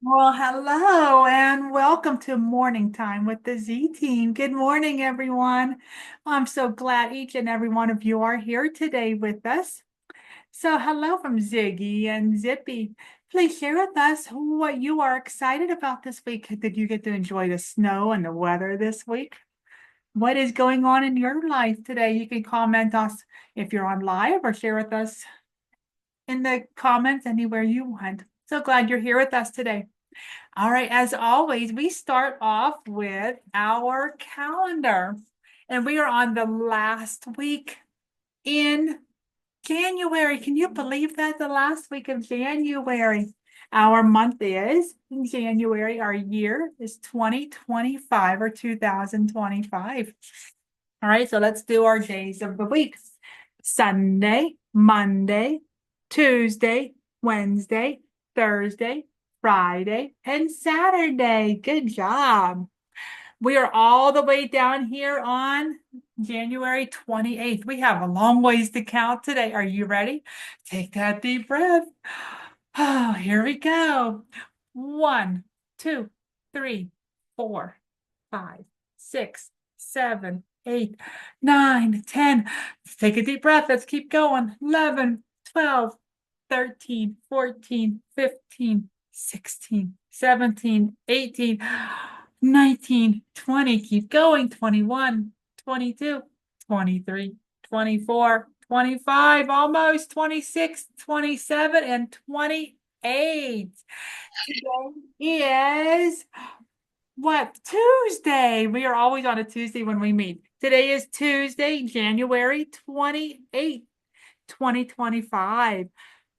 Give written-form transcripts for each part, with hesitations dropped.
Well, hello and welcome to Morning Time with the Z Team. Good morning, everyone. I'm so glad each and every one of you are here today with us. So, hello from Ziggy and Zippy. Please share with us what you are excited about this week. Did you get to enjoy the snow and the weather this week? What is going on in your life today? You can comment us if you're on live or share with us in the comments anywhere you want. So glad you're here with us today. All right, as always, we start off with our calendar, and we are on the last week in January. Can you believe that? The last week of January. Our month is in January. Our year is 2025 or 2025. All right, so let's do our days of the week. Sunday, Monday, Tuesday, Wednesday, Thursday, Friday, and Saturday. Good job. We are all the way down here on January 28th. We have a long ways to count today. Are you ready? Take that deep breath. Oh, here we go. 1, 2, 3, 4, 5, 6, 7, 8, 9, 10. Let's take a deep breath. Let's keep going. 11, 12, 13, 14, 15, 16, 17, 18, 19, 20. Keep going. 21, 22, 23, 24, 25, almost 26, 27, and 28. Today is what? Tuesday. We are always on a Tuesday when we meet. Today is Tuesday, January 28th, 2025.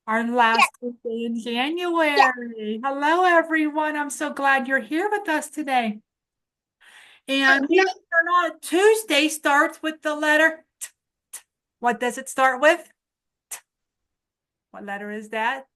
Our last Tuesday in January. Hello, everyone. I'm so glad you're here with us today. And believe it or not, Tuesday starts with the letter T. What does it start with? T. What letter is that?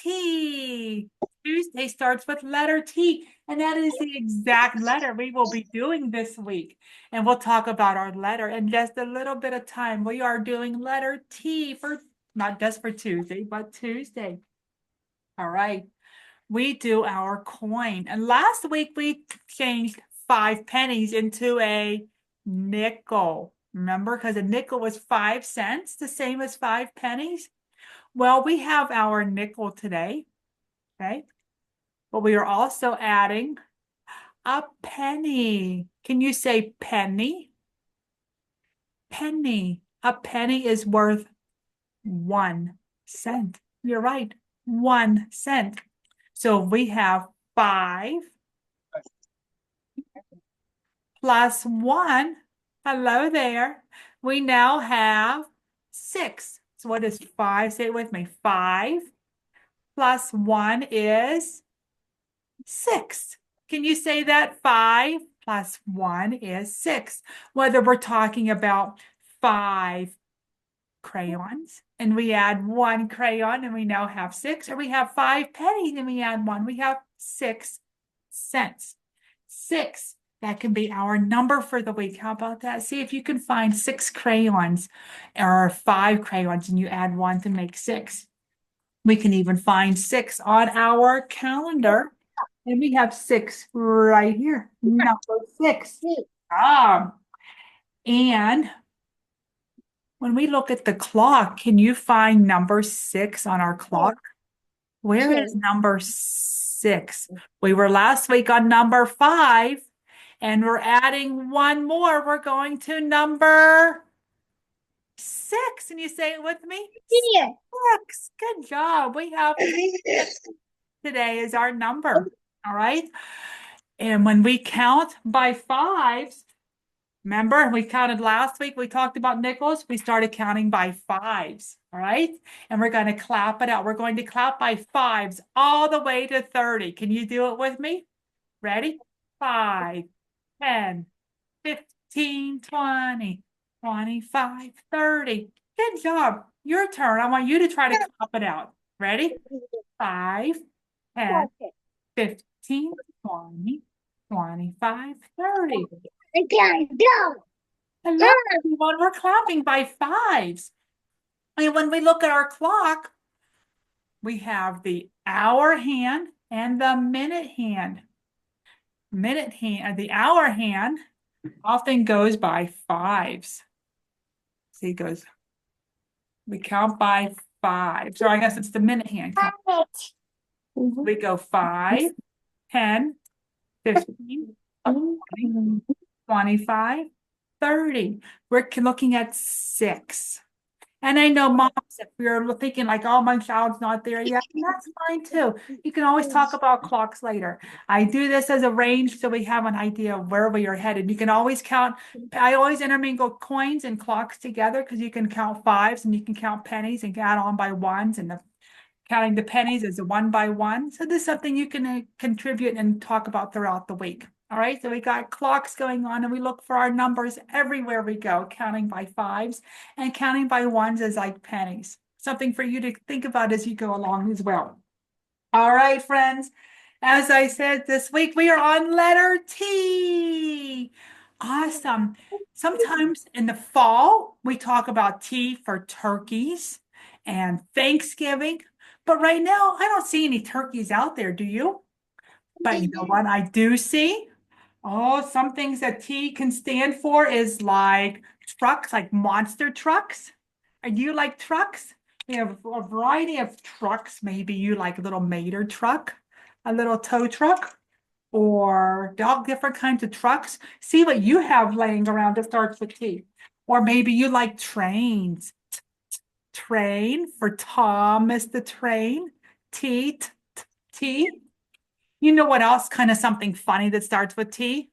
T. Tuesday starts with letter T, and that is the exact letter we will be doing this week. And we'll talk about our letter in just a little bit of time. We are doing letter T for not just for Tuesday, but Tuesday. All right. We do our coin. And last week we changed 5 pennies into a nickel. Remember, because a nickel was 5 cents, the same as 5 pennies. Well, we have our nickel today, okay? But we are also adding a penny. Can you say penny? Penny. A penny is worth 1 cent. You're right, 1 cent. So we have 5 plus 1. Hello there. We now have 6. So what is 5? Say it with me. 5 plus 1 is 6. Can you say that? 5 plus 1 is 6. Whether we're talking about 5 crayons and we add 1 crayon and we now have 6, or we have 5 pennies and we add 1, we have 6 cents. 6. That can be our number for the week. How about that? See if you can find 6 crayons or 5 crayons and you add 1 to make 6. We can even find 6 on our calendar. And we have 6 right here. Number 6. And when we look at the clock, can you find number 6 on our clock? Where is number 6? We were last week on number 5, and we're adding one more. We're going to number 6. And you say it with me? 6. Good job. We have today is our number. All right. And when we count by 5s, remember we counted last week, we talked about nickels. We started counting by 5s. All right. And we're going to clap it out. We're going to clap by 5s all the way to 30. Can you do it with me? Ready? 5, 10, 15, 20, 25, 30. Good job. Your turn. I want you to try to clap it out. Ready? 5, 10, 15, 20, 25, 30. Hello, everyone. We're clapping by 5s. And when we look at our clock, we have the hour hand And the the hour hand often goes by fives. See, we count by fives, or I guess it's the minute hand count. We go 5, 10, 15, 20, 25, 30. We're looking at 6. And I know moms, if you're thinking like, oh, my child's not there yet, that's fine too. You can always talk about clocks later. I do this as a range so we have an idea of where we are headed. You can always count. I always intermingle coins and clocks together because you can count fives and you can count pennies and add on by ones, and counting the pennies as a one by one. So this is something you can contribute and talk about throughout the week. All right, so we got clocks going on and we look for our numbers everywhere we go, counting by fives and counting by ones as like pennies. Something for you to think about as you go along as well. All right, friends. As I said, this week we are on letter T. Awesome. Sometimes in the fall, we talk about T for turkeys and Thanksgiving. But right now, I don't see any turkeys out there, do you? But you know what I do see? Oh, some things that T can stand for is like trucks, like monster trucks. Are you like trucks? We have a variety of trucks. Maybe you like a little mater truck, a little tow truck, or all different kinds of trucks. See what you have laying around that starts with T. Or maybe you like trains. Train for Thomas the train. T, T. You know what else? Kind of something funny that starts with T?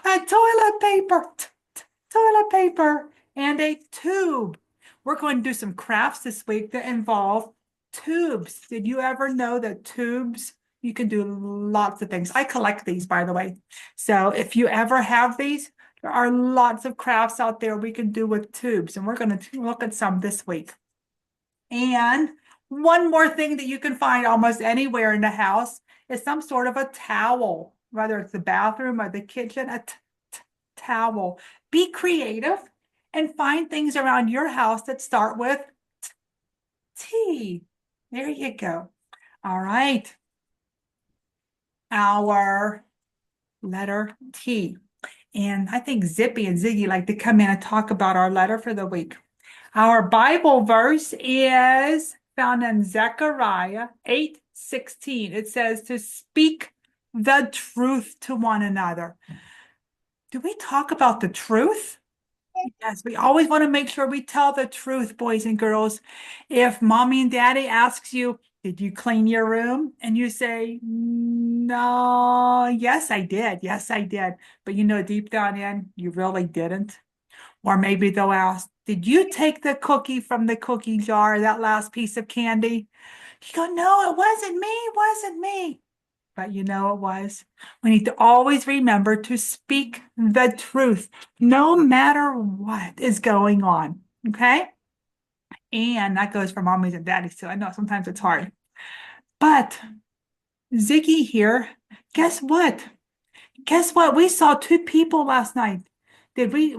A toilet paper, toilet paper, and a tube. We're going to do some crafts this week that involve tubes. Did you ever know that tubes, you can do lots of things? I collect these, by the way. So if you ever have these, there are lots of crafts out there we can do with tubes, and we're going to look at some this week. And one more thing that you can find almost anywhere in the house is some sort of a towel, whether it's the bathroom or the kitchen, a towel. Be creative and find things around your house that start with T. There you go. All right. Our letter T. And I think Zippy and Ziggy like to come in and talk about our letter for the week. Our Bible verse is found in Zechariah 8:16. It says to speak the truth to one another. Do we talk about the truth? Yes, we always want to make sure we tell the truth, boys and girls. If mommy and daddy asks you, did you clean your room? And you say, no, yes, I did. Yes, I did. But you know, deep down in, you really didn't. Or maybe they'll ask, did you take the cookie from the cookie jar, that last piece of candy? You go, no, it wasn't me. But you know it was. We need to always remember to speak the truth, no matter what is going on. Okay? And that goes for mommies and daddies too. I know sometimes it's hard. But Ziggy here, guess what? Guess what? We saw 2 people last night. Did we?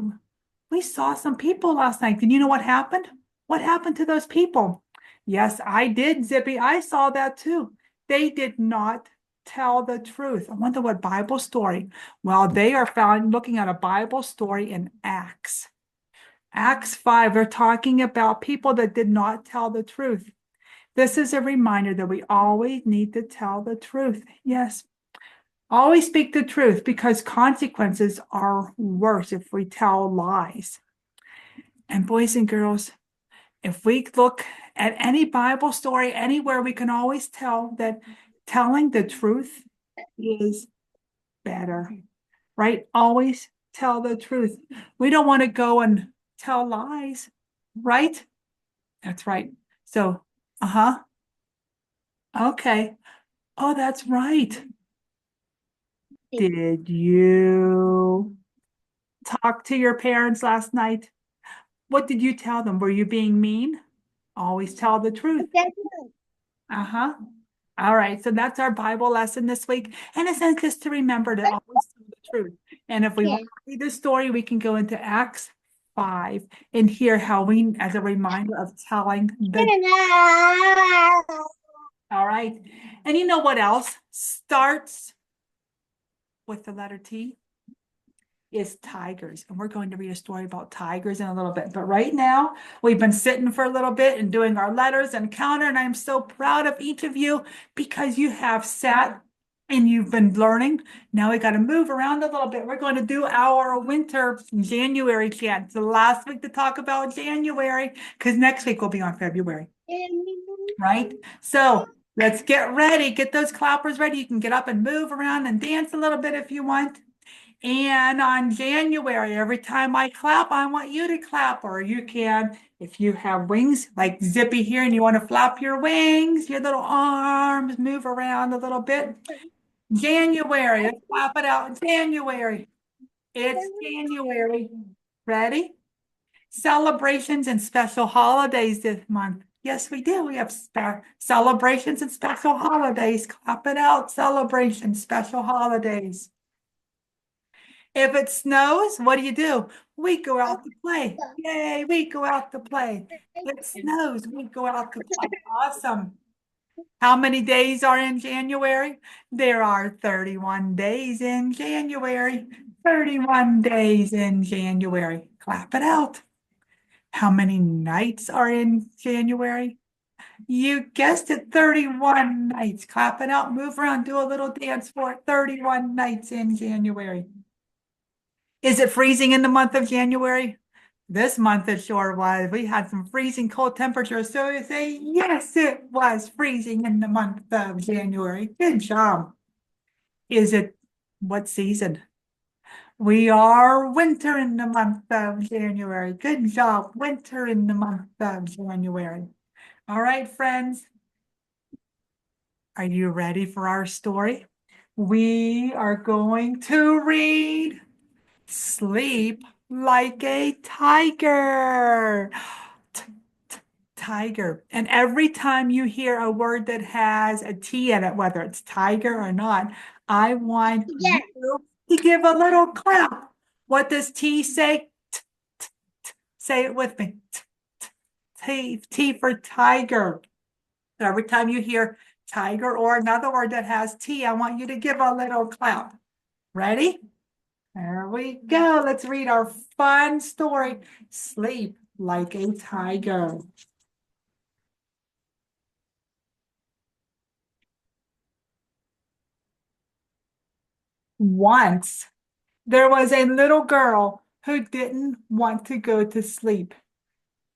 We saw some people last night. Did you know what happened? What happened to those people? Yes, I did, Zippy. I saw that too. They did not tell the truth. I wonder what Bible story. Well, they are found looking at a Bible story in Acts. Acts 5, they're talking about people that did not tell the truth. This is a reminder that we always need to tell the truth. Yes, always speak the truth because consequences are worse if we tell lies. And boys and girls, if we look at any Bible story anywhere, we can always tell that telling the truth is better, right? Always tell the truth. We don't want to go and tell lies, right? That's right. So, okay. Oh, that's right. Did you talk to your parents last night? What did you tell them? Were you being mean? Always tell the truth. Uh-huh. All right, so that's our Bible lesson this week. And it says just to remember to always tell the truth. And if we want to read the story, we can go into Acts 5 and hear how we, as a reminder of telling the All right. And you know what else starts with the letter T? Is tigers. And we're going to read a story about tigers in a little bit. But right now, we've been sitting for a little bit and doing our letters and counter. And I'm so proud of each of you because you have sat and you've been learning. Now we got to move around a little bit. We're going to do our winter January chant. It's the last week to talk about January because next week will be on February, right? So let's get ready. Get those clappers ready. You can get up and move around and dance a little bit if you want. And on January, every time I clap, I want you to clap, or you can, if you have wings like Zippy here and you want to flap your wings, your little arms, move around a little bit. January, let's clap it out. January, it's January. Ready? Celebrations and special holidays this month. Yes, we do. We have celebrations and special holidays. Clap it out. Celebrations, special holidays. If it snows, what do? We go out to play. Yay, we go out to play. It snows, we go out to play. Awesome. How many days are in January? There are 31 days in January. 31 days in January. Clap it out. How many nights are in January? You guessed it, 31 nights. Clap it out, move around, do a little dance for it. 31 nights in January. Is it freezing in the month of January? This month it sure was. We had some freezing cold temperatures. So you say, yes, it was freezing in the month of January. Good job. Is it what season? We are winter in the month of January. Good job. Winter in the month of January. All right, friends. Are you ready for our story? We are going to read Sleep Like a Tiger. Tiger. And every time you hear a word that has a T in it, whether it's tiger or not, I want you to give a little clap. What does T say? Say it with me. T for tiger. So every time you hear tiger or another word that has T, I want you to give a little clap. Ready? There we go. Let's read our fun story. Sleep like a tiger. Once there was a little girl who didn't want to go to sleep,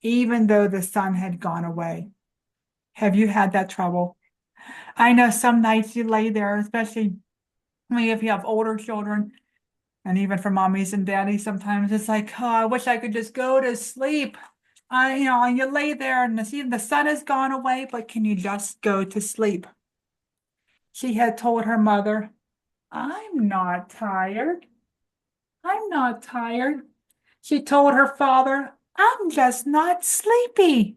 even though the sun had gone away. Have you had that trouble? I know some nights you lay there, especially if you have older children, and even for mommies and daddies, sometimes it's like, oh, I wish I could just go to sleep. And you lay there and the sun has gone away, but can you just go to sleep? She had told her mother, I'm not tired. I'm not tired. She told her father, I'm just not sleepy.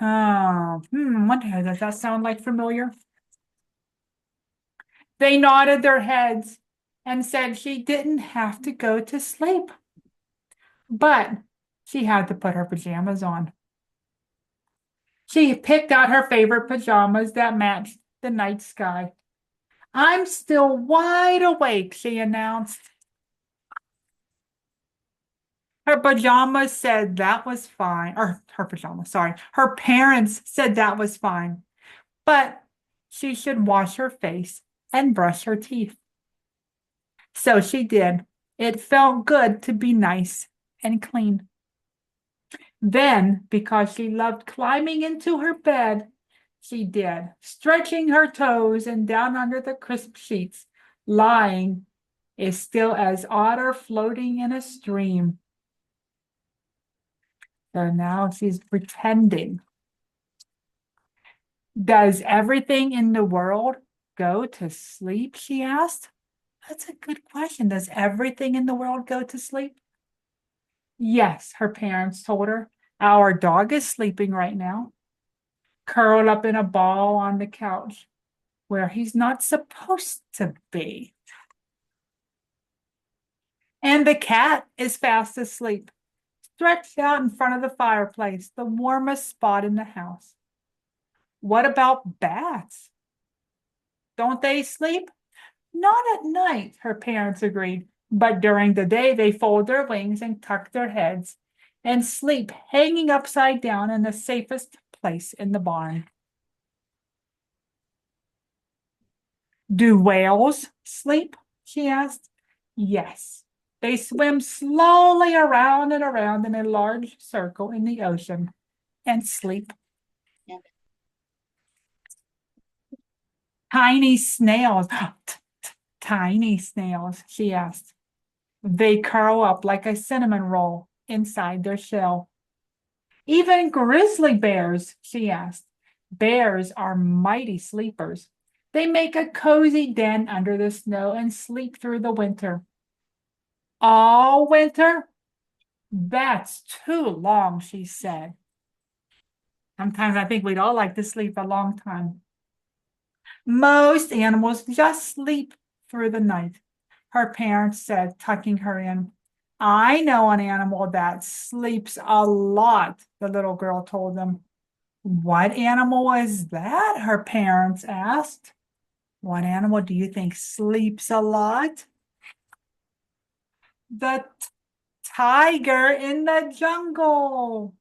Oh, wonder, does that sound like familiar? They nodded their heads and said she didn't have to go to sleep, but she had to put her pajamas on. She picked out her favorite pajamas that matched the night sky. I'm still wide awake, she announced. Her pajamas said that was fine, or her pajamas, sorry. Her parents said that was fine, but she should wash her face and brush her teeth. So she did. It felt good to be nice and clean. Then, because she loved climbing into her bed, she did, stretching her toes and down under the crisp sheets, lying is still as otter floating in a stream. So now she's pretending. Does everything in the world go to sleep? She asked. That's a good question. Does everything in the world go to sleep? Yes, her parents told her. Our dog is sleeping right now, curled up in a ball on the couch where he's not supposed to be. And the cat is fast asleep, stretched out in front of the fireplace, the warmest spot in the house. What about bats? Don't they sleep? Not at night, her parents agreed, but during the day they fold their wings and tuck their heads and sleep hanging upside down in the safest place in the barn. Do whales sleep? She asked. Yes. They swim slowly around and around in a large circle in the ocean and sleep. Tiny snails. Tiny snails, she asked. They curl up like a cinnamon roll inside their shell. Even grizzly bears, she asked. Bears are mighty sleepers. They make a cozy den under the snow and sleep through the winter. All winter? That's too long, she said. Sometimes I think we'd all like to sleep a long time. Most animals just sleep through the night, her parents said, tucking her in. I know an animal that sleeps a lot, the little girl told them. What animal is that? Her parents asked. What animal do you think sleeps a lot? The tiger in the jungle.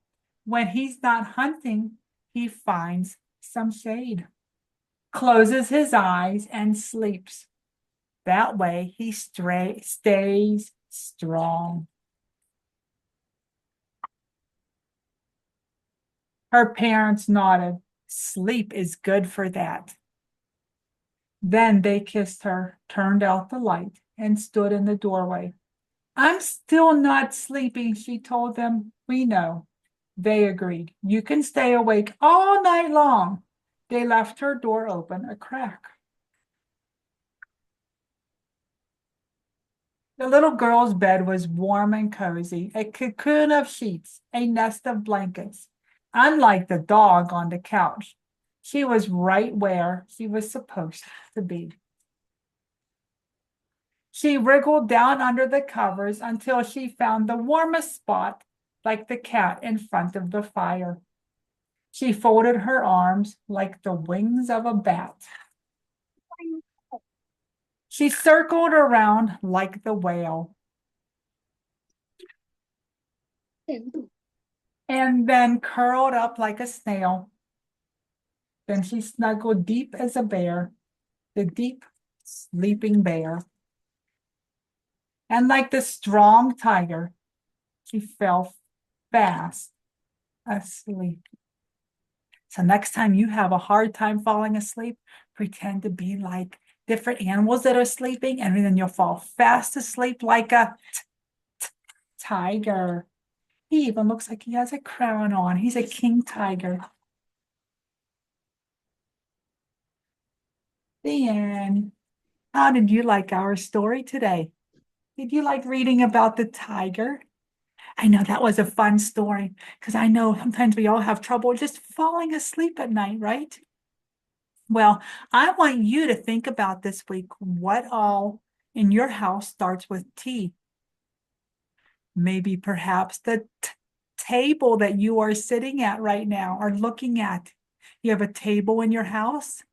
When he's not hunting, he finds some shade, closes his eyes, and sleeps. That way, he stays strong. Her parents nodded. Sleep is good for that. Then they kissed her, turned out the light, and stood in the doorway. I'm still not sleeping, she told them. We know. They agreed. You can stay awake all night long. They left her door open a crack. The little girl's bed was warm and cozy, a cocoon of sheets, a nest of blankets. Unlike the dog on the couch, she was right where she was supposed to be. She wriggled down under the covers until she found the warmest spot, like the cat in front of the fire. She folded her arms like the wings of a bat. She circled around like the whale, and then curled up like a snail. Then she snuggled deep as a bear, the deep sleeping bear. And like the strong tiger, she fell fast asleep. So next time you have a hard time falling asleep, pretend to be like different animals that are sleeping, and then you'll fall fast asleep like a tiger. He even looks like he has a crown on. He's a king tiger. The end. How did you like our story today? Did you like reading about the tiger? I know that was a fun story because I know sometimes we all have trouble just falling asleep at night, right? Well, I want you to think about this week what all in your house starts with T. Maybe perhaps the table that you are sitting at right now or looking at. You have a table in your house?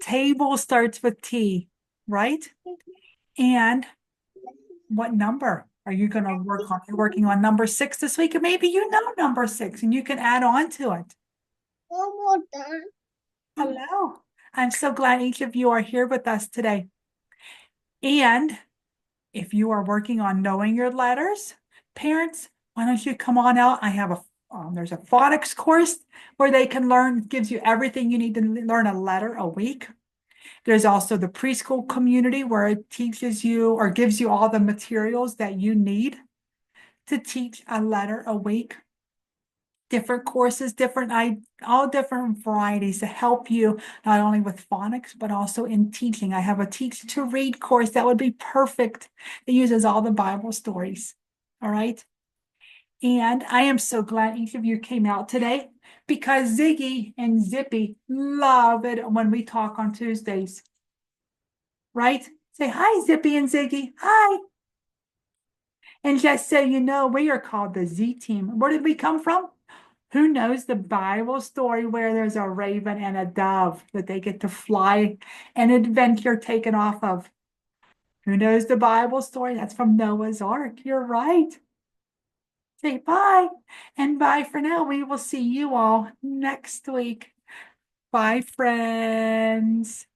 Table starts with T, right? And what number are you going to work on? You're working on number 6 this week, and maybe you know number 6 and you can add on to it. Hello. I'm so glad each of you are here with us today. And if you are working on knowing your letters, parents, why don't you come on out? I have there's a phonics course where they can learn, gives you everything you need to learn a letter a week. There's also the preschool community where it teaches you or gives you all the materials that you need to teach a letter a week. Different courses, all different varieties to help you not only with phonics, but also in teaching. I have a teach to read course that would be perfect. It uses all the Bible stories. All right. And I am so glad each of you came out today because Ziggy and Zippy love it when we talk on Tuesdays. Right? Say hi, Zippy and Ziggy. Hi. And just so you know, we are called the Z team. Where did we come from? Who knows the Bible story where there's a raven and a dove that they get to fly an adventure taken off of? Who knows the Bible story? That's from Noah's Ark. You're right. Say bye and bye for now. We will see you all next week. Bye, friends.